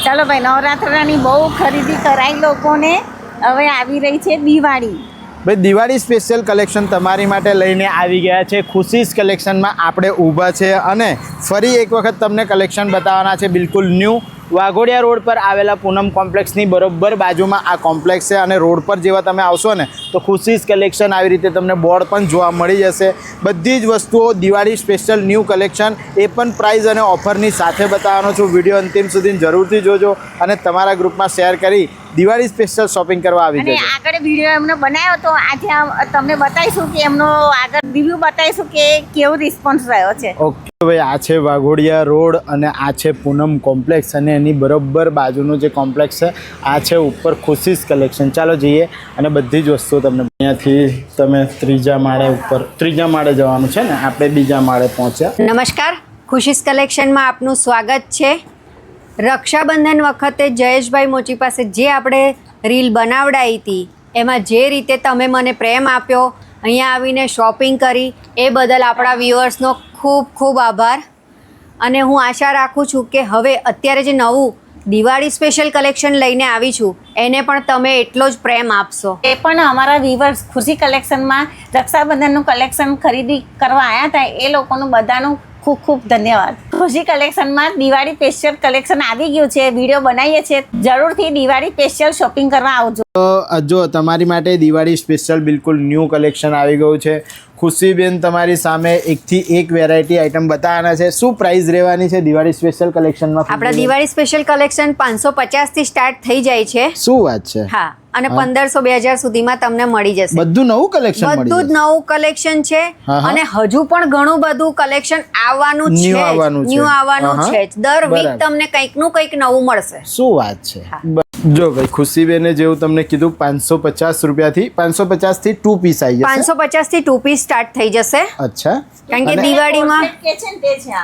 ચાલો ભાઈ, નવરાત્રાની બહુ ખરીદી કરાઈ લોકોને. હવે આવી રહી છે દિવાળી. ભાઈ દિવાળી સ્પેશિયલ કલેક્શન તમારી માટે લઈને આવી ગયા છે. ખુશીસ કલેક્શનમાં આપણે ઊભા છે અને ફરી એક વખત તમને કલેક્શન બતાવવાના છે. બિલકુલ ન્યૂ વાઘોડિયા રોડ પર આવેલા પૂનમ કોમ્પ્લેક્સની બરોબર બાજુમાં આ કોમ્પ્લેક્સ છે. અને રોડ પર જેવા તમે આવશો ને તો ખુશીસ કલેક્શન આવી રીતે તમને બોર્ડ પણ જોવા મળી જશે. બધી જ વસ્તુઓ દિવાળી સ્પેશિયલ ન્યૂ કલેક્શન, એ પણ પ્રાઇઝ અને ઓફરની સાથે બતાવવાનો છું. વિડીયો અંતિમ સુધી જરૂરથી જોજો અને તમારા ગ્રુપમાં શેર કરી દિવાળી સ્પેશિયલ શોપિંગ કરવા આવી જજો. અને આગળ વિડીયો એમનો બનાવ્યો તો આજે તમને બતાવીશું કે એમનો આગળ રિવ્યૂ બતાવીશું કે કેવો રિસ્પોન્સ રહ્યો છે. ઓકે ભાઈ, આ છે વાઘોડિયા રોડ અને આ છે પૂનમ કોમ્પ્લેક્સ અને એની બરોબર બાજુનું જે કોમ્પ્લેક્સ છે આ છે ઉપર ખુશીસ કલેક્શન. ચાલો જઈએ અને બધી જ વસ્તુઓ તમને અહીંયાથી તમે ત્રીજા માળે જવાનું છે ને, આપણે બીજા માળે પહોંચ્યા. નમસ્કાર, ખુશીસ કલેક્શનમાં આપનું સ્વાગત છે. રક્ષાબંધન વખતે જયેશભાઈ મોચી પાસે જે આપણે રીલ બનાવડાવી હતી એમાં જે રીતે તમે મને પ્રેમ આપ્યો, અહીંયા આવીને શોપિંગ કરી, એ બદલ આપણા વ્યુઅર્સનો ખૂબ ખૂબ આભાર. અને હું આશા રાખું છું કે હવે અત્યારે જે નવું દિવાળી સ્પેશિયલ કલેક્શન લઈને આવી છું એને પણ તમે એટલો જ પ્રેમ આપશો. એ પણ અમારા વ્યુઅર્સ ખુશી કલેક્શનમાં રક્ષાબંધનનું કલેક્શન ખરીદી કરવા આવ્યા હતા, એ લોકોનું બધાનું ખૂબ ખૂબ ધન્યવાદ. ખુશી કલેક્શનમાં દિવાળી સ્પેશિયલ કલેક્શન આવી ગયું છે, વિડીયો બનાવીએ છીએ. જરૂરથી દિવાળી સ્પેશિયલ શોપિંગ કરવા આવજો. તો જો તમારી માટે દિવાળી સ્પેશિયલ બિલકુલ ન્યૂ કલેક્શન આવી ગયું છે. ખુશીબેન તમારી સામે એકથી એક વેરાયટી આઇટમ બતાવવાના છે. શું પ્રાઇસ રહેવાની છે દિવાળી સ્પેશિયલ કલેક્શનમાં? આપણા દિવાળી સ્પેશિયલ કલેક્શન 550 થી સ્ટાર્ટ થઈ જાય છે. શું વાત છે? હા, અને 1500-2000 સુધીમાં તમને મળી જશે. બધું નવું કલેક્શન, બધું જ નવું કલેક્શન છે. અને હજુ પણ ઘણું બધું કલેક્શન આવવાનું છે. ન્યૂ આવવાનું છે. દર વીક તમને કંઈક નું કંઈક નવું મળશે. શું વાત છે? જો ભાઈ, ખુશીબેને જેવું તમને કીધું 550 થી 2 પીસ આવી જશે. 550 થી 2 પીસ સ્ટાર્ટ થઈ જશે. અચ્છા, કારણ કે દિવાળીમાં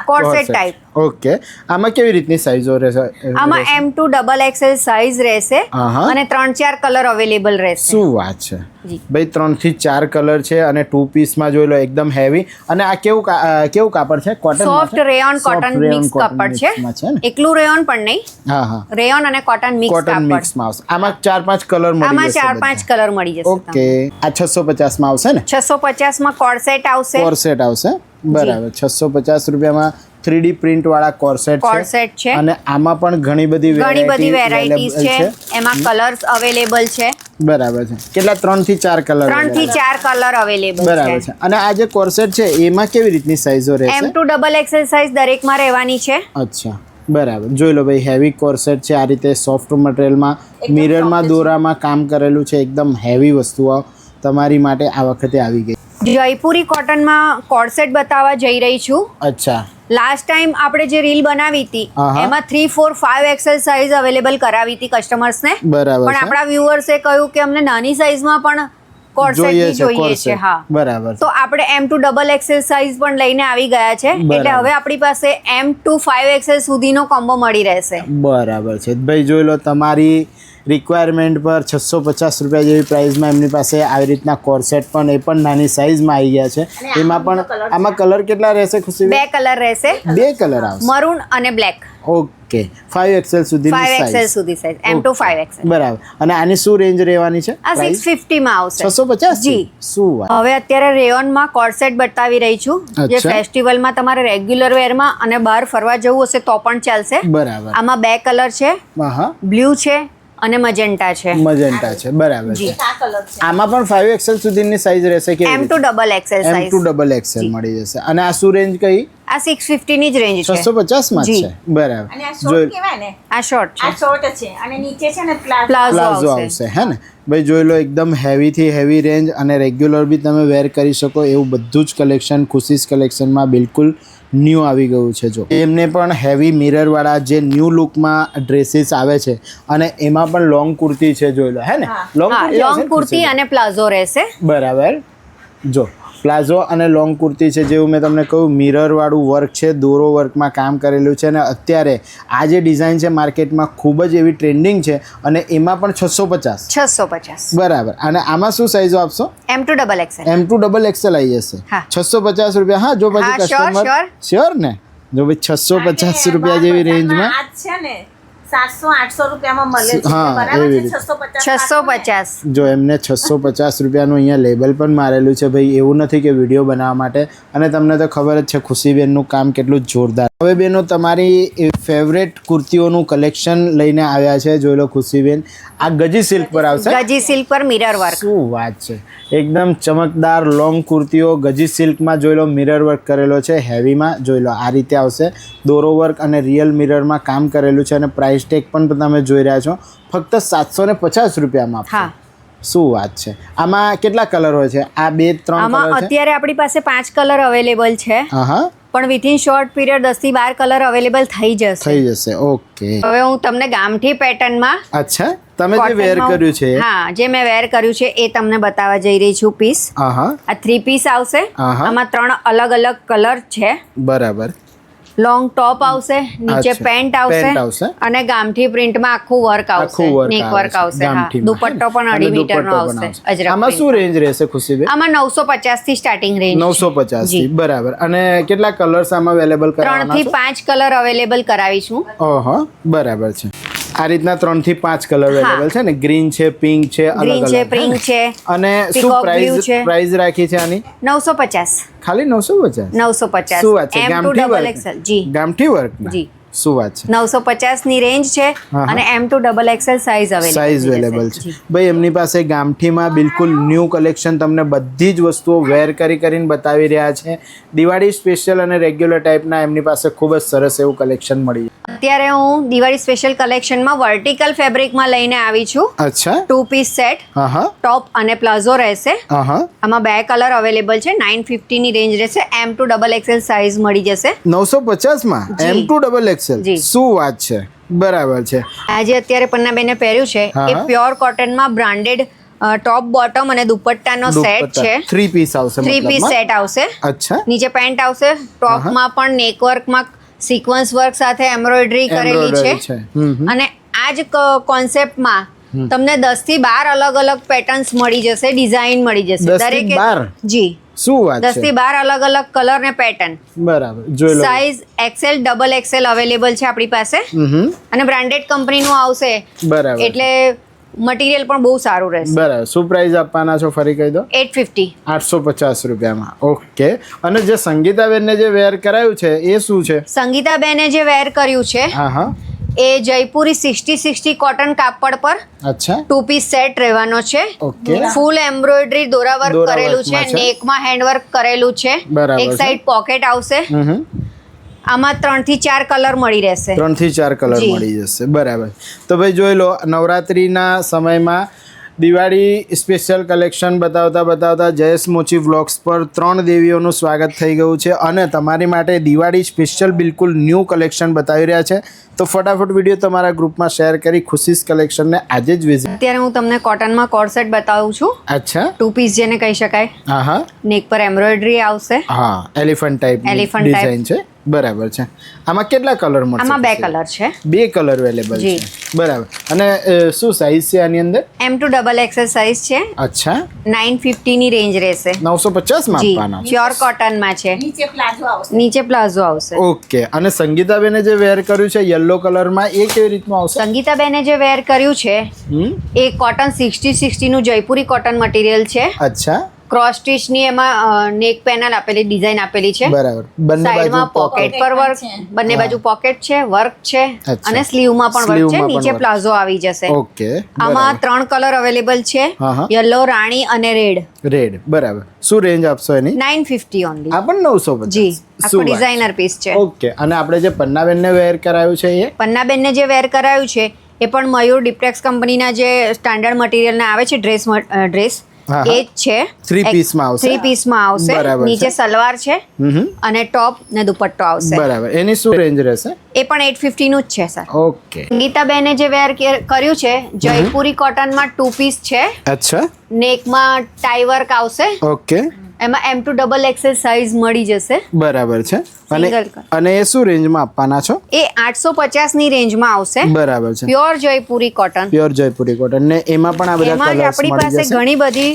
કોર્સેટ ટાઈપ. ઓકે, આમાં કેવી રીતની સાઈઝો રહેશે? આમાં M2 XXL સાઈઝ રહેશે અને 3-4 કલર અવેલેબલ રહેશે. શું વાત છે ભાઈ, 3 થી 4 કલર છે અને 2 પીસમાં જોઈ લો એકદમ હેવી. અને આ કેવું કાપડ છે? Cotton, soft rayon cotton mix કાપડ છે. એકલું રેયોન પણ નહીં, હા હા, રેયોન અને કોટન મિક્સ કાપડ. મિક્સમાં આવશે. આમાં 4-5 કલર મળી જશે. આમાં 4-5 કલર મળી જશે. ઓકે, આ 650 માં આવશે ને? 650 માં કોર્સેટ આવશે. કોર્સેટ આવશે, બરાબર. 650 રૂપિયામાં 3D પ્રિન્ટ વાળા કોર્સેટ છે. અને આમાં પણ ઘણી બધી વેરાયટીઝ છે. એમાં કલર્સ અવેલેબલ છે. બરાબર છે. કેટલા? 3 થી 4 કલર. 3 થી 4 કલર અવેલેબલ બરાબર છે. અને આ જે કોર્સેટ છે એમાં કેવી રીતની સાઈઝો રહેશે? M2 XXL સાઈઝ દરેકમાં રહેવાની છે. અચ્છા, બરાબર. જોઈ લો ભાઈ, હેવી કોર્સેટ છે. આ રીતે સોફ્ટ મટીરિયલમાં મિરરમાં દોરામાં કામ કરેલું છે. એકદમ હેવી વસ્તુઓ તમારી માટે આ વખતે આવી ગઈ. જયપુરી કોટનમાં કોર્સેટ બતાવવા જઈ રહી છું. અચ્છા, લાસ્ટ ટાઈમ આપણે જે રીલ બનાવી હતી એમાં 3, 4, 5 XL સાઈઝ અવેલેબલ કરાવી હતી કસ્ટમર્સને. બરાબર. પણ આપણા વ્યુઅર્સે કહ્યું કે અમને નાની સાઈઝમાં પણ કોર્સેટ જોઈએ છે. હા, બરાબર. તો આપણે M2 XXL સાઈઝ પણ લઈને આવી ગયા છે. એટલે હવે આપણી પાસે M2 5 XL સુધીનો કોમ્બો મળી રહેશે. બરાબર છે ભાઈ. જોઈ લો, તમારી રિક્વાયરમેન્ટ પર 650 રૂપિયા જેવી પ્રાઇસમાં એમની પાસે આવી રીતના કોર્સેટ પણ, એ પણ નાની સાઈઝમાં આવી ગયા છે. એમાં પણ આમાં કલર કેટલા રહેશે ખુશી? 2 કલર રહેશે. 2 કલર આવશે, મરૂન અને બ્લેક. ઓકે, 5 XL સુધી 5 XL સુધી સાઈઝ, M2 5 XL. બરાબર. અને આની શું રેન્જ રહેવાની છે? આ 650 માં આવશે. 650? જી. શું વાત. હવે અત્યારે રેયોનમાં કોર્સેટ બતાવી રહી છું, જે ફેસ્ટિવલમાં તમારે રેગ્યુલર વેરમાં અને બહાર ફરવા જવું હશે તો પણ ચાલશે. બરાબર. આમાં 2 કલર છે, બ્લુ છે અને મજેન્ટા છે. મજેન્ટા છે, બરાબર છે. આમાં પણ 5 XL સુધીની સાઈઝ રહેશે કે? M2 XXL size. M2 XXL મળી જશે. અને આ શું રેન્જ કઈ? આ 650 ની જ રેન્જ છે. 650 માં છે, બરાબર. અને આ શોર્ટ કહેવાય ને? આ શોર્ટ છે. આ શોર્ટ છે અને નીચે છે ને પ્લાઝો આવશે, હે ને ભાઈ? જોઈ લો, એકદમ હેવી થી હેવી રેન્જ અને રેગ્યુલર બી તમે વેર કરી શકો એવું બધું જ કલેક્શન ખુશીસ કલેક્શનમાં બિલકુલ ન્યૂ આવી ગયું છે. જો એમને પણ હેવી મિરર વાળા જે ન્યૂ લુકમાં ડ્રેસીસ આવે છે અને એમાં પણ લોંગ કુર્તી છે. જોઈ લો, હે ને? લોંગ કુર્તી અને પ્લાઝો રહેશે. બરાબર. જો પ્લાઝો અને લોંગ કુર્તી છે, જેવું મેં તમને કહ્યું મિરર વાળું વર્ક છે, દોરો વર્કમાં કામ કરેલું છે. અને અત્યારે આ જે ડિઝાઇન છે માર્કેટમાં ખૂબ જ એવી ટ્રેન્ડિંગ છે અને એમાં પણ 650. બરાબર. અને આમાં શું સાઈઝો આપશો? M2 XXL. M2 XXL આવી જશે. 650 રૂપિયા. હા, જો પછી કસ્ટમર શ્યોર ને, જો ભાઈ 650 રૂપિયા જેવી રેન્જમાં છે ને 700-800 રૂપિયામાં મળે છે હા, બરાબર એવી છે. રીતે. 650 650 જો એમને 650 રૂપિયાનું અહીંયા લેબલ પણ મારેલું છે ભાઈ, એવું નથી કે વિડીયો બનાવવા માટે. અને તમને તો ખબર જ છે ખુશીબેનનું કામ કેટલું જોરદાર. હવે બેનો તમારી ફેવરેટ કુર્તીઓનું કલેક્શન લઈને આવ્યા છે, જોઈ લો ખુશીબેન. આ ગજી સિલ્ક પર આવશે. ગજી સિલ્ક પર મિરર વર્ક. શું વાત છે, એકદમ ચમકદાર લોંગ કુર્તીઓ ગજી સિલ્કમાં જોઈ લો, મિરર વર્ક કરેલો છે હેવીમાં. જોઈ લો આ રીતે આવશે, દોરો વર્ક અને રિયલ મિરરમાં કામ કરેલું છે. અને પ્રાઇસ ટેગ પણ તમે જોઈ રહ્યા છો, ફક્ત 750 રૂપિયામાં. હા, શું વાત છે. આમાં કેટલા કલર હોય છે? આ 2-3 આમાં કલર છે. અત્યારે આપણી પાસે 5 કલર અવેલેબલ છે, હા હા, પણ વિથિન શોર્ટ પીરિયડ 10 થી 12 કલર અવેલેબલ થઈ જશે. થઈ જશે. ઓકે, હવે હું તમને ગામઠી પેટર્નમાં અચ્છા, તમે જે વેર કર્યું છે. હા, જે મેં વેર કર્યું છે એ તમને બતાવવા જઈ રહી છું પીસ. હા હા, આ 3 પીસ આવશે. આહા. આમાં 3 અલગ અલગ કલર છે. બરાબર. લોંગ ટોપ આવશે, નીચે અચ્છા, પેન્ટ પેન્ટ આવશે. આવશે અને ગામઠી પ્રિન્ટમાં આખું વર્ક આવશે, આખું વર્ક નેક વર્ક આવશે. હા, ગામઠીમાં. દુપટ્ટો પણ અને 2.5 મીટરનો દુપટ્ટો પણ આવશે. અજરક આમાં શું print. રેન્જ રહેશે ખુશીબેન? આમાં 950 થી સ્ટાર્ટિંગ રેન્જ. 950 જી. થી. બરાબર. અને કેટલા કલર્સ આમાં અવેલેબલ 3 કરવાના થી છે? 5 કલર અવેલેબલ કરાવીશું. ઓહો, બરાબર છે. આ રીતના 3 થી 5 કલર અવેલેબલ છે ને. ગ્રીન છે, પિંક છે, અલગ ગ્રીન અલગ છે, પિંક છે, અને શું peacock blue છે. પ્રાઇસ રાખી છે આની? 950. ખાલી 950. 950. શું વાત છે, M to ગામઠી double વર્ક? XL. જી, ગામઠી વર્ક? જી. શું વાત છે. 950 ની રેન્જ છે હા. અને M2 double XL size available size available છે ભાઈ. એમની પાસે ગામઠીમાં બિલકુલ ન્યૂ કલેક્શન તમને બધી જ વસ્તુઓ વેર કરીને બતાવી રહ્યા છે. દિવાળી સ્પેશિયલ અને રેગ્યુલર ટાઈપના એમની પાસે ખૂબ જ સરસ એવું કલેક્શન મળી જાય. અત્યારે હું દિવાળી સ્પેશિયલ કલેક્શનમાં વર્ટિકલ ફેબ્રિકમાં લઈને આવી છું. અચ્છા. 2 પીસ સેટ, હા હા, ટોપ અને પ્લાઝો રહેશે. હા હા. આમાં 2 કલર અવેલેબલ છે. 950 ની રેન્જ રહેશે. M2 double XL સાઇઝ મળી જશે. 950 માં જી. M2 double XL. જી. શું વાત છે, બરાબર છે. આજે અત્યારે પન્નાબેને પહેર્યું છે હા, એ હા. પ્યોર કોટનમાં બ્રાન્ડેડ ટોપ બોટમ અને દુપટ્ટાનો સેટ છે. 3 પીસ આવશે 3 પીસ મતલબમાં? સેટ આવશે. અચ્છા. નીચે પેન્ટ આવશે. ટોપમાં પણ નેક વર્કમાં સિક્વન્સ વર્ક સાથે એમ્બ્રોઇડરી કરેલી Embroidery છે. હમ. અને આ જ કોન્સેપ્ટમાં તમને 10 થી 12 અલગ અલગ પેટર્ન્સ મળી જશે, ડિઝાઇન મળી જશે. 10 થી 12? જી, શું વાત 10 છે, થી 12 અલગ અલગ કલર ને પેટર્ન. બરાબર. જોઈ લો. Size XL double XL available છે આપણી પાસે. હમ. અને બ્રાન્ડેડ કંપનીનું આવશે બરાબર. એટલે મટીરિયલ પણ બહુ સારું રહેશે. બરાબર. શું પ્રાઇસ આપવાના છો ફરી કહી દો? 850. 850 રૂપિયામાં. ઓકે. અને જે સંગીતાબેનને જે વેર કરાયું છે એ શું છે? સંગીતાબેને જે વેર કર્યું છે હા હા, એ જયપુરી 60-60 કોટન કાપડ પર અચ્છા. 2 પીસ સેટ રહેવાનો છે. ઓકે. ફૂલ એમ્બ્રોઇડરી દોરા વર્ક દોરા કરેલું છે, વર્કમાં છે. નેકમાં હેન્ડ વર્ક કરેલું છે. બરાબર એક છે. સાઈડ પોકેટ આવશે. હમ. આમાં 3 થી 4 કલર મળી રહેશે. 3 થી 4 કલર જી. મળી જશે. બરાબર. તો ભાઈ જોઈ લો, નવરાત્રિના સમયમાં દિવાળી સ્પેશિયલ કલેક્શન બતાવતા જયેશ મોચી વ્લોગ્સ પર 3 દેવીઓનું સ્વાગત થઈ ગયું છે અને તમારી માટે દિવાળી સ્પેશિયલ બિલકુલ ન્યૂ કલેક્શન બતાવી રહ્યા છે. તો ફટાફટ વિડીયો તમારા ગ્રુપમાં શેર કરી ખુશીસ કલેક્શનને આજે જ વિઝિટ. અત્યારે હું તમને કોટનમાં કોટ સેટ બતાવું છું. અચ્છા. 2 પીસ જેને કહી શકાય. હા હા, નેક પર એમ્બ્રોઇડરી આવશે. હા. Elephant type Elephant type. Design છે. બરાબર છે. આમાં કેટલા કલર મળશે? આમાં 2 કલર છે. 2 કલર અવેલેબલ છે. જી. બરાબર. અને શું સાઇઝ છે આની અંદર? M2 double XL સાઇઝ છે. અચ્છા. 950 ની રેન્જ રહેશે. 950 માં જી, આપવાના છે. પ્યોર કોટનમાં છે. નીચે પ્લાઝો આવશે. નીચે પ્લાઝો આવશે. ઓકે. અને સંગીતાબેને જે વેર કર્યું છે યલો કલરમાં એ કેવી રીતનું આવશે? સંગીતાબેને જે વેર કર્યું છે હમ. એ કોટન 60-60 નું જયપુરી કોટન મટીરિયલ છે. અચ્છા. ક્રોસ સ્ટીચ ની એમાં નેક પેનલ આપેલી, ડિઝાઇન આપેલી છે. બરાબર. બંને સાઈડમાં બાજુ પોકેટ પર વર્ક, બંને બાજુ પોકેટ છે, વર્ક છે. અચ્છા. અને સ્લીવમાં પણ વર્ક છે. સ્લીવમાં પણ નીચે work. પ્લાઝો આવી જશે. ઓકે. આમાં 3 કલર અવેલેબલ છે. હા, હા. યલો, રાણી અને રેડ. રેડ. બરાબર. શું રેન્જ આપશો એની? 950 ઓનલી. આ પણ 950. જી, શું આખું વાત ડિઝાઇનર પીસ છે. ઓકે. અને આપણે જે પન્નાબેનને વેર કરાયું છે એ? પન્નાબેનને જે વેર કરાયું છે એ પણ મયુર ડિપ્ટેક્સ કંપનીના જે સ્ટાન્ડર્ડ મટીરિયલના આવે છે ડ્રેસ હા, એ જ છે. 3 પીસમાં આવશે? 3 પીસમાં આવશે. બરાબર નીચે છે. સલવાર છે હમ. અને ટોપ ને દુપટ્ટો આવશે. બરાબર. એની શું રેન્જ રહેશે? એ પણ 850 નું જ છે સર. ઓકે. ગીતાબેને જે વેર કર્યું છે જયપુરી કોટનમાં 2 પીસ છે. અચ્છા. નેકમાં ટાઈ વર્ક આવશે. ઓકે. એમાં M2 double XL સાઇઝ મળી જશે. બરાબર છે. અને Single color. અને એ શું રેન્જમાં આપવાના છો? એ 850 ની રેન્જમાં આવશે. બરાબર છે. Pure Jaipuri cotton. Pure Jaipuri cotton ને એમાં પણ આ બધા એમાં જ કલર્સ આપણી મળી પાસે જશે. ઘણી બધી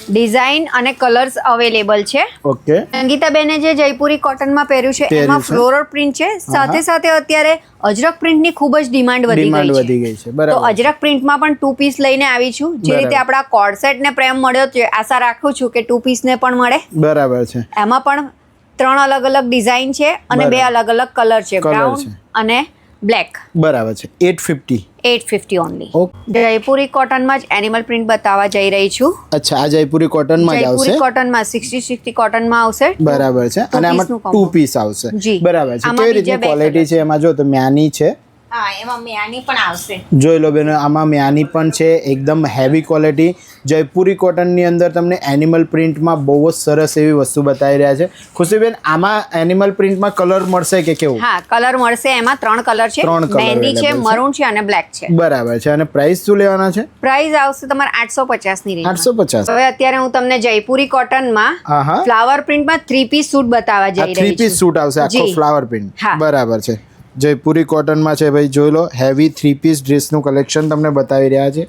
ડિઝાઇન અને કલર્સ અવેલેબલ છે. ઓકે સંગીતાબેને જે જયપુરી કોટનમાં પહેર્યું છે પહેર્યું એમાં છે. ફ્લોરલ પ્રિન્ટ છે. સાથે સાથે અત્યારે અજરક પ્રિન્ટની ખૂબ જ ડિમાન્ડ વધી ગઈ છે. તો બરાબર અજરક પ્રિન્ટમાં પણ 2 પીસ લઈને આવી છું. જે રીતે આપણા કોર્ડ સેટને પ્રેમ મળ્યો છે, આશા રાખું છું કે 2 પીસને પણ મળે. બરાબર છે. એમાં પણ 3 અલગ અલગ ડિઝાઇન છે અને 2 અલગ અલગ કલર છે, Colour બ્રાઉન છે. અને બ્લેક. બરાબર છે. 850. 850 ઓનલી. ઓકે. જયપુરી કોટનમાં જ એનિમલ પ્રિન્ટ બતાવવા જઈ રહી છું. અચ્છા, આ જયપુરી કોટનમાં જ આવશે. જયપુરી કોટનમાં 60 કોટનમાં આવશે. બરાબર છે. અને આમાં piece નું 2 combo. પીસ આવશે. જી. બરાબર છે. આમાં કેવી બીજા રીતની બે ક્વોલિટી colour છે એમાં જો તો મ્યાની છે. હા, એમાં મ્યાની પણ આવશે. જોઈ લો બેન, આમાં મ્યાની પણ છે. એકદમ હેવી ક્વોલિટી જયપુરી કોટનની અંદર તમને એનિમલ પ્રિન્ટમાં બહુ જ સરસ એવી વસ્તુ બતાવી રહ્યા છે. ખુશીબેન, આમાં એનિમલ પ્રિન્ટમાં કલર મળશે કે કેવું? હા, કલર મળશે. એમાં 3 કલર છે. 3 colour મહેંદી છે, available છે. મરૂન છે અને બ્લેક છે. બરાબર છે. અને પ્રાઇસ શું લેવાના છે? પ્રાઇસ આવશે તમારે 850 ની રેન્જ. 850. હવે અત્યારે હું તમને જયપુરી કોટનમાં હા હા. ફ્લાવર પ્રિન્ટમાં 3 પીસ સૂટ બતાવવા આ જઈ 3 રહી પીસ છું. સૂટ આવશે, આખો જી. Flower print. હા. બરાબર છે. જયપુરી કોટનમાં છે ભાઈ, જોઈ લો. હેવી 3 પીસ ડ્રેસનું કલેક્શન તમને બતાવી રહ્યા છે.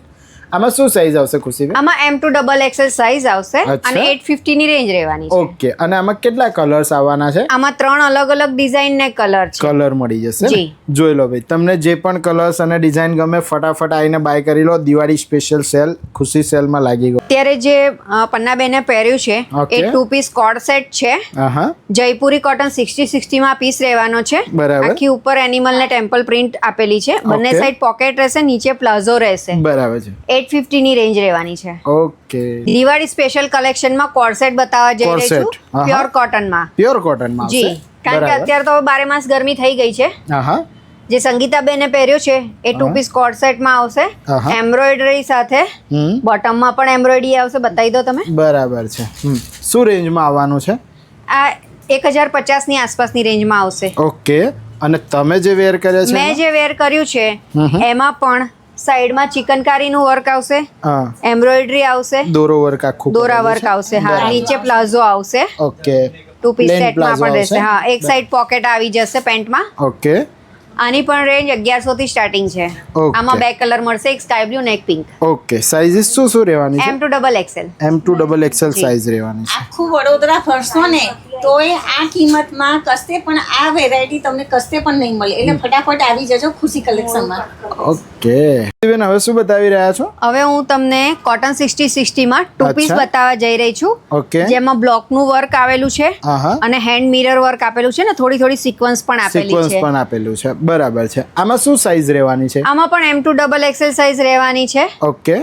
આમાં શું સાઈઝ આવશે ખુશીબેન? આમાં M2XXL સાઇઝ આવશે અચ્છા. અને 850 ની રેન્જ રહેવાની છે. ઓકે. અને આમાં કેટલા કલર્સ આવવાના છે? આમાં 3 અલગ અલગ ડિઝાઇન ને કલર છે. કલર મળી જશે ને? જી. જોઈ લો ભાઈ, તમને જે પણ કલર્સ અને ડિઝાઇન ગમે ફટાફટ આવીને બાય કરી લો. દિવાળી સ્પેશિયલ સેલ ખુશી સેલમાં લાગી ગયો. અત્યારે જે પન્નાબેને પહેર્યું છે Okay. એ 2 પીસ કોર્ડ સેટ છે. હા. જયપુરી કોટન 60 માં પીસ રહેવાનો છે. બરાબર. આખી ઉપર એનિમલ ને ટેમ્પલ પ્રિન્ટ આપેલી છે. બંને Okay. સાઈડ પોકેટ રહેશે, નીચે પ્લાઝો રહેશે. બરાબર છે. 850 ની રેન્જ રહેવાની છે. ઓકે. દિવાળી સ્પેશિયલ કલેક્શનમાં કોર્ડ સેટ બતાવવા જઈ રહી છું. Corset. હા. પ્યોર કોટનમાં. પ્યોર કોટનમાં જી, આવશે. કારણ કે બરાબર. અત્યારે તો 12 માસ ગરમી થઈ ગઈ છે. હા. જે સંગીતાબેને પહેર્યો છે એ 2 પીસ કોર્ડ સેટમાં આવશે. આહા. એમ્બ્રોઇડરી સાથે હમ. બોટમમાં પણ એમ્બ્રોઇડરી આવશે. બતાવી દો તમે. બરાબર છે. શું રેન્જમાં આવવાનું છે? આ 1050 ની આસપાસની રેન્જમાં આવશે. ઓકે. અને તમે જે વેર કર્યા છે મેં જે વેર કર્યું છે એમાં પણ સાઈડમાં ચિકનકારીનું વર્ક આવશે, હા, એમ્બ્રોઇડરી આવશે, દોરો વર્ક આખું દોરા કરેલું વર્ક છે. આવશે. હા, બરાબર. નીચે પ્લાઝો આવશે. ઓકે. 2 પીસ Plain સેટમાં plazo પણ રહેશે. આવશે. હા, એક સાઈડ પોકેટ આવી જશે પેન્ટમાં. ઓકે. આની પણ રેન્જ 1100 થી સ્ટાર્ટિંગ છે. Okay. આમાં 2 કલર મળશે, એક સ્કાય બ્લુ ને એક પિંક. ઓકે. સાઇઝીસ શું રહેવાની છે? M2XXL. M2XXL સાઇઝ રહેવાની છે. આખું વડોદરા ફરશો ને તોય આ કિંમતમાં કશે પણ આ વેરાયટી તમને કશે પણ નહીં મળે. એટલે ફટાફટ આવી જજો ખુશી કલેક્શનમાં. ઓકે. બેન, હવે શું બતાવી રહ્યા છો? હવે હું તમને કોટન 60 માં 2 પીસ અચ્છા. બતાવવા જઈ રહી છું. ઓકે. જેમાં બ્લોકનું વર્ક આવેલું છે હા હા. અને હેન્ડ મિરર વર્ક આપેલું છે ને, થોડી થોડી સિક્વન્સ પણ આપેલી સિક્વન્સ છે. પણ આપેલું છે. બરાબર છે. આમાં શું સાઇઝ રહેવાની છે? આમાં પણ M2XXL સાઇઝ રહેવાની છે ઓકે.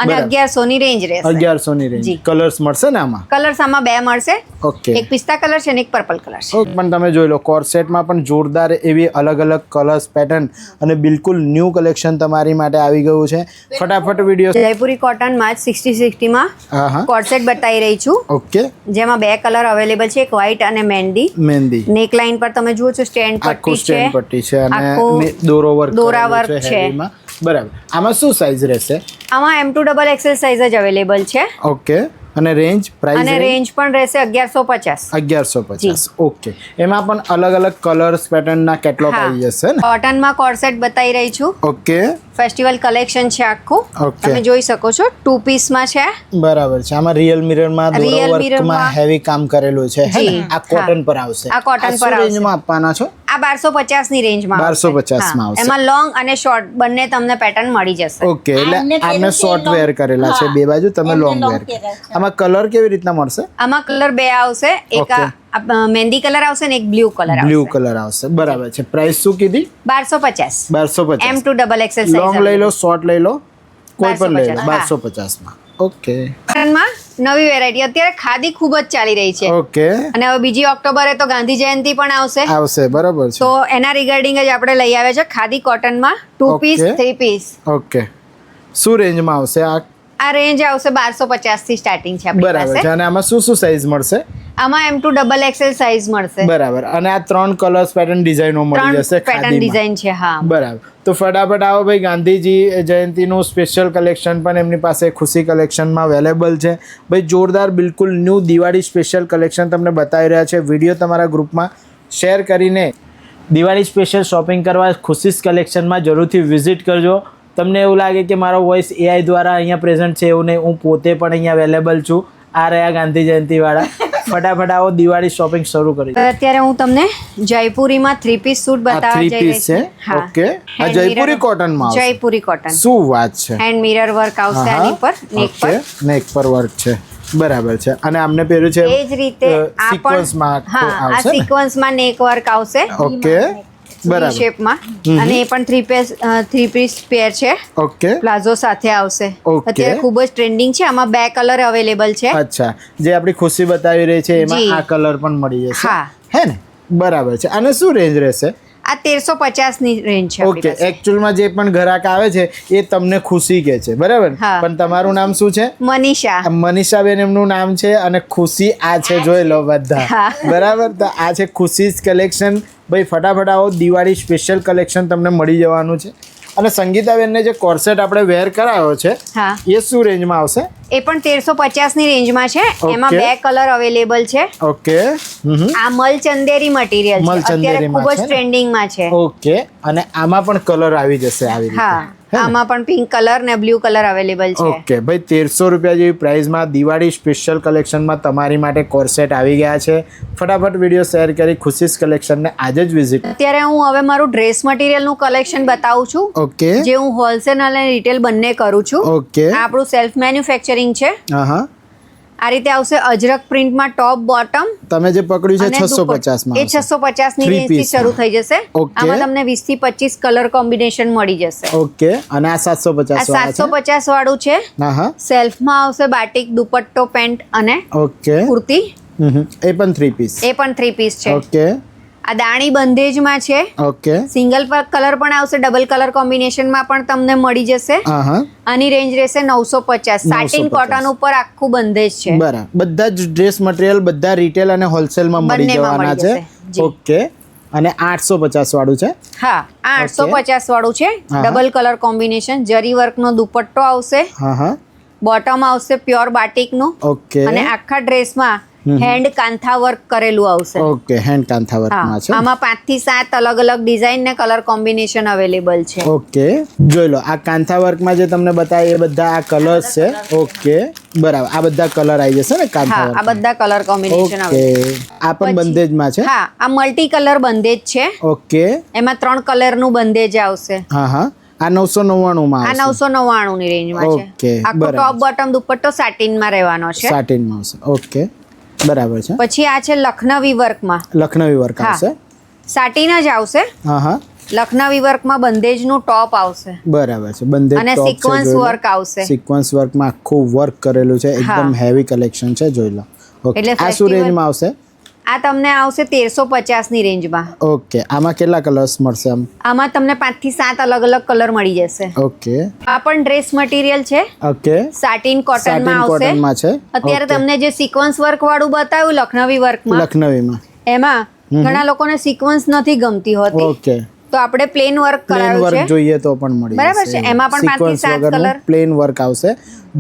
અને બરાબર. 1100 ની રેન્જ રહેશે. 1100 ની રેન્જ. જી. કલર્સ મળશે ને આમાં? કલર્સ આમાં 2 મળશે. ઓકે. એક પિસ્તા કલર છે અને એક પર્પલ કલર છે. ઓકે. પણ તમે જોઈ લો, કોર્સેટમાં પણ જોરદાર એવી અલગ અલગ કલર્સ પેટર્ન અને બિલકુલ ન્યૂ કલેક્શન તમારી માટે આવી ગયું છે. ફટાફટ વિડીયો. જયપુરી કોટનમાં જ 60 માં હા હા. કોટ સેટ બતાવી રહી છું, ઓકે. જેમાં 2 કલર અવેલેબલ છે, એક વ્હાઈટ અને મહેંદી. મહેંદી. નેક લાઇન પર તમે જુઓ છો સ્ટેન્ડ આખું પટ્ટી સ્ટેન્ડ છે, પટ્ટી છે અને આખું દોરો વર્ક દોરા કરેલું વર્ક છે. heavyમાં. બરાબર. આમાં શું સાઇઝ રહેશે? આમાં M2XXL સાઇઝ જ અવેલેબલ છે ઓકે. અને રેન્જ પ્રાઇસ અને રેન્જ પણ રહેશે 1150. 1150. ઓકે. એમાં પણ અલગ અલગ કલર્સ પેટર્નના કેટલોગ હા. આવી જશે ને? કોટનમાં કોટ સેટ બતાવી રહી છું. ઓકે. ફેસ્ટિવલ કલેક્શન છે આખું. Okay. તમે જોઈ શકો છો 2 પીસમાં છે. બરાબર છે. આમાં રિયલ મિરરમાં દોરો Real mirror વર્કમાં માં હેવી કામ કરેલું છે હે ને? જી. આ કોટન હા. પર આવશે. આ cotton પર આવશે. રેન્જમાં આપવાના છો? આ 1250 ની રેન્જમાં 1250 માં આવશે. એમાં લોંગ અને શોર્ટ બંને તમને પેટર્ન મળી જશે. ઓકે. એટલે આમને આમને પહેલું શોર્ટ છે વેર long. કરેલા છે, હા. બે બાજુ તમે એમને લોંગ long વેર. પહેર્યા છે. આમાં કલર કેવી રીતના મળશે? આમાં કલર 2 આવશે, એક Okay. આ મહેંદી કલર આવશે ને એક બ્લુ કલર બ્લુ આવશે. કલર આવશે. બરાબર છે. પ્રાઇસ શું કીધી? 1250. 1250. M2XXL લોંગ લઈ લો, શોર્ટ લઈ લો, કોઈ પણ લઈ લો. 1250. 1250 માં. ઓકે. માં નવી વેરાયટી અત્યારે ખાદી ખૂબ જ ચાલી રહી છે ઓકે. અને હવે બીજી ઓક્ટોબરે તો ગાંધી જયંતિ પણ આવશે, આવશે. બરાબર છે. તો એના રિગાર્ડિંગ જ આપણે લઈ આવ્યા છે ખાદી કોટનમાં 2 પીસ Okay. 3 પીસ. ઓકે. શું રેન્જમાં આવશે આ? આ રેન્જ આવશે 1250 થી સ્ટાર્ટિંગ છે આપણી બરાબર છે. પાસે. અને આમાં શું શું સાઇઝ મળશે? આમાં M2XXL સાઇઝ મળશે. બરાબર. અને આ 3 કલર્સ પેટર્ન ડિઝાઇનો મળી 3 જશે પેટર્ન ખાદીમાં. ડિઝાઇન છે. હા, બરાબર. તો ફટાફટ આવો ભાઈ, ગાંધીજી જયંતિનું સ્પેશિયલ કલેક્શન પણ એમની પાસે ખુશી કલેક્શનમાં અવેલેબલ છે ભાઈ. જોરદાર બિલકુલ ન્યૂ દિવાળી સ્પેશિયલ કલેક્શન તમને બતાવી રહ્યા છે. વિડીયો તમારા ગ્રુપમાં શેર કરીને દિવાળી સ્પેશિયલ શોપિંગ કરવા ખુશીસ કલેક્શનમાં જરૂરથી વિઝિટ કરજો. તમને એવું લાગે કે મારો વોઇસ AI દ્વારા અહીંયા પ્રેઝન્ટ છે, એવું નહીં, હું પોતે પણ અહીંયા અવેલેબલ છું. આ રહ્યા ગાંધી જયંતિ વાળા. ફટાફટ આવો, દિવાળી શોપિંગ શરૂ કરી. અત્યારે હું તમને જયપુરીમાં 3 પીસ સૂટ બતાવવા થ્રી જઈ રહી પીસ છે. છું. ઓકે, આ Hand જયપુરી mirror- કોટનમાં આવશે. જયપુરી કોટન, શું વાત છે. હેન્ડ મિરર વર્ક આવશે આની પર, નેક પર. ઓકે, નેક પર વર્ક છે. બરાબર છે. અને આમને પહેર્યું છે એ જ રીતે આ પણ સિક્વન્સમાં હા, આ આવશે ને. સિક્વન્સમાં નેક વર્ક આવશે ઓકે, બરાબર. શેપમાં, અને એ પણ 3 પીસ પેર છે. ઓકે, પ્લાઝો સાથે આવશે. Okay. અત્યારે ખૂબ જ ટ્રેન્ડિંગ છે. આમાં 2 કલર અવેલેબલ છે. અચ્છા, જે આપણી ખુશી બતાવી રહી છે એમાં જી. આ કલર પણ મળી જશે. હા. હે ને, બરાબર છે. અને શું રેન્જ રહેશે? આ 1350 ની રેન્જ છે. ઓકે, એકચ્યુઅલમાં જે પણ ગ્રાહક આવે છે એ તમને ખુશી કહે છે, બરાબર? હા. પણ તમારું નામ શું છે? મનીષા. મનીષાબેન એમનું નામ છે, અને ખુશી આ છે, જોઈ લો બધા. હા. બરાબર, તો આ છે ખુશીઝ કલેક્શન. ભાઈ ફટાફટ આવો, દિવાળી સ્પેશિયલ કલેક્શન તમને મળી જવાનું છે. અને સંગીતાબેનને જે કોર્સેટ આપણે વેર કરાયો છે હા, એ શું રેન્જમાં આવશે? એ પણ 1350 ની રેન્જમાં છે. એમાં Okay. 2 કલર અવેલેબલ છે. ઓકે, આ મલચંદેરી મટીરિયલ છે, અત્યારે મલચંદેરીમાં ખૂબ જ છે ને? ટ્રેન્ડિંગમાં છે. ઓકે, અને આમાં પણ કલર આવી જશે આવી રીતે. હા, આમાં પણ પિંક કલર ને બ્લુ કલર અવેલેબલ છે. ઓકે ભાઈ, 1300 રૂપિયા જેવી પ્રાઇસમાં દિવાળી સ્પેશિયલ કલેક્શનમાં તમારી માટે કોર્સેટ આવી ગયા છે. ફટાફટ વિડીયો શેર કરી ખુશીસ કલેક્શનને આજે જ વિઝિટ. અત્યારે હું હવે મારું ડ્રેસ મટીરિયલનું કલેક્શન બતાવું છું, ઓકે, જે હું હોલસેલ અને રિટેલ બંને કરું છું. ઓકે, આ આપણું સેલ્ફ મેન્યુફેક્ચરિંગ છે. હા હા. આ રીતે આવશે અજરક પ્રિન્ટમાં ટોપ બોટમ તમે જે પકડ્યું છે અને 650 માં એ 650 ની Three રેન્જ થી piece શરૂ થઈ જશે. Okay. આમાં તમને 20 થી 25 કલર કોમ્બિનેશન મળી જશે. ઓકે, અને આ 750 આ વાળા છે. 750 વાળું છે. હા હા. સેલ્ફમાં આવશે બાટિક દુપટ્ટો પેન્ટ અને ઓકે, કુર્તી. એ પણ 3 પીસ. એ પણ 3 પીસ છે. ઓકે, આ દાણી બંધેજમાં છે. ઓકે, સિંગલ કલર પણ આવશે, ડબલ કલર કોમ્બિનેશનમાં પણ તમને મળી જશે. હા હા. આની રેન્જ રહેશે 950. સાટિન 950. કોટન ઉપર આખું બંધેજ છે. બરાબર, બધા જ ડ્રેસ મટીરિયલ બધા રિટેલ અને હોલસેલમાં મળી બંનેમાં જવાના મળી છે. જશે. જી. ઓકે, અને 850 વાળું છે. હા, આ 850 વાળું છે. હા. ડબલ કલર કોમ્બિનેશન, જરી વર્કનો દુપટ્ટો આવશે, હા હા. બોટમ આવશે પ્યોર બાટિકનું, ઓકે, અને આખા ડ્રેસમાં હેન્ડ કાંથા વર્ક કરેલું આવશે. ઓકે, હેન્ડ કાંથા હા, વર્કમાં છે. આમાં 5 થી 7 અલગ અલગ ડિઝાઇન ને કલર કોમ્બિનેશન અવેલેબલ છે. ઓકે, જોઈ લો, આ કાંથા વર્કમાં જે તમને બતાવ્યા એ બધા આ કલર્સ છે. ઓકે, બરાબર, આ બધા કલર આવી જશે ને કાંથા હા, આ વર્ક? બધા કલર કોમ્બિનેશન ઓકે, અવેલેબલ. આ પણ પછી- બંધેજમાં છે. હા, આ મલ્ટી કલર બંધેજ છે. ઓકે, એમાં 3 કલરનું બંધેજ આવશે. હા હા. આ 999 માં આ આવશે. 999 ની રેન્જમાં છે. ઓકે, આખો બરાબર. ટોપ બોટમ દુપટ્ટો સાટિનમાં રહેવાનો છે. સાટિનમાં આવશે. ઓકે, બરાબર છે. પછી આ છે લખનવી વર્કમાં. લખનવી વર્ક હા. આવશે. સાટિન જ આવશે. હા હા, લખનવી વર્કમાં બંધેજનું ટોપ આવશે, બરાબર છે. બંધેજ અને top છે, સિક્વન્સ જોઈ લો. વર્ક આવશે. સિક્વન્સ વર્કમાં આખું વર્ક કરેલું છે. એકદમ હેવી કલેક્શન છે, જોઈ લો. ઓકે, એટલે આ શું festival- રેન્જમાં આવશે? આ તમને આવશે 1350 ની રેન્જમાં. ઓકે, આમાં કેટલા કલર્સ મળશે આમ? આમાં તમને 5 થી 7 અલગ અલગ કલર મળી જશે. ઓકે, આ પણ ડ્રેસ મટીરિયલ છે, ઓકે, સાટિન કોટનમાં સાટિન આવશે. કોટનમાં છે. અત્યારે ઓકે. તમને જે સિક્વન્સ વર્ક વાળું બતાવ્યું લખનવી વર્કમાં, લખનવીમાં. એમાં ઘણા લોકોને સિક્વન્સ નથી ગમતી હોતી, ઓકે, તો આપણે પ્લેન વર્ક પ્લેન કરાવ્યું વર્ક છે. જોઈએ તો પણ મળી બરાબર છે. એમાં પણ 5 થી 7 કલર. પ્લેન વર્ક આવશે.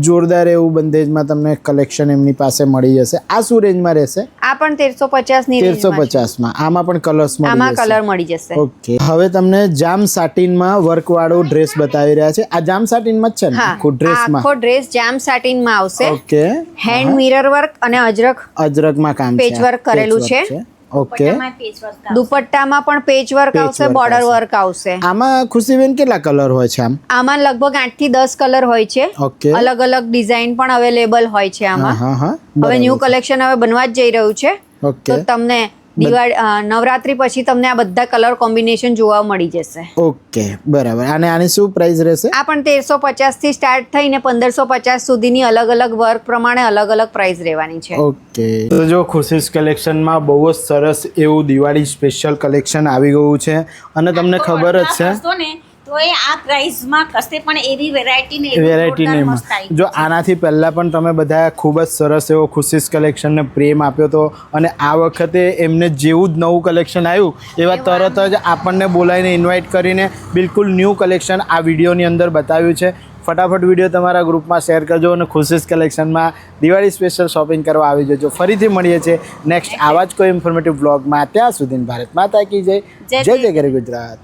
જોરદાર એવું બંધેજમાં તમને કલેક્શન એમની પાસે મળી જશે. આ શું રેન્જમાં રહેશે? આ પણ 1350 ની રેન્જમાં છે. 1350 માં. આમાં પણ કલર્સ મળી આમાં જશે. કલર મળી જશે. ઓકે, હવે તમને જામ સાટિનમાં વર્ક વાળો ડ્રેસ બતાવી રહ્યા છે. આ જામ સાટિનમાં જ છે ને હા, આખું આ ડ્રેસમાં? આખો ડ્રેસ જામ સાટિનમાં આવશે. ઓકે, હેન્ડ મિરર વર્ક અને અજરકમાં કામ છે. પેચ વર્ક કરેલું છે. ઓકે, પટ્ટામાં patchwork આવશે. દુપટ્ટામાં પણ પેચ વર્ક Patch આવશે, work બોર્ડર આવશે. વર્ક આવશે. આમાં ખુશીબેન કેટલા કલર હોય છે આમ? આમાં લગભગ 8 થી 10 કલર હોય છે. ઓકે, અલગ અલગ ડિઝાઇન પણ અવેલેબલ હોય છે હા આમાં. હા હા, હવે બરાબર ન્યૂ છે. કલેક્શન હવે બનવા જ જઈ રહ્યું છે, ઓકે, તો તમને નવરાત્રી પછી તમને આ બધા કલર કોમ્બિનેશન જોવા મળી જશે. ઓકે, બરાબર. અને આની શું પ્રાઇસ રહેશે? આ પણ 1350 થી સ્ટાર્ટ થઈને 1550 સુધીની અલગ અલગ વર્ક પ્રમાણે અલગ અલગ પ્રાઇસ રહેવાની છે. ઓકે, તો જો ખુશીસ કલેક્શનમાં બહુ જ સરસ એવું દિવાળી સ્પેશિયલ કલેક્શન આવી ગયું છે, અને તમને ખબર જ છે તો ને તો એ આ પ્રાઇસમાં કશે પણ એવી વેરાયટી ને એવું વેરાયટી જોરદાર નહીં. મસ્ત આવી જો આનાથી પહેલાં પણ તમે બધા ખૂબ જ સરસ એવો ખુશીસ કલેક્શનને પ્રેમ આપ્યો હતો, અને આ વખતે એમને જેવું જ નવું કલેક્શન આવ્યું એવા તરત જ આપણને બોલાવીને ઇન્વાઇટ કરીને બિલકુલ ન્યૂ કલેક્શન આ વિડીયોની અંદર બતાવ્યું છે. ફટાફટ વિડીયો તમારા ગ્રુપમાં શેર કરજો, અને ખુશીસ કલેક્શનમાં દિવાળી સ્પેશિયલ શોપિંગ કરવા આવી જજો. ફરીથી મળીએ છીએ નેક્સ્ટ આવા જ કોઈ ઇન્ફોર્મેટિવ બ્લોગમાં. ત્યાં સુધી ભારત માતા કી જય. જય જય ગરી ગુજરાત.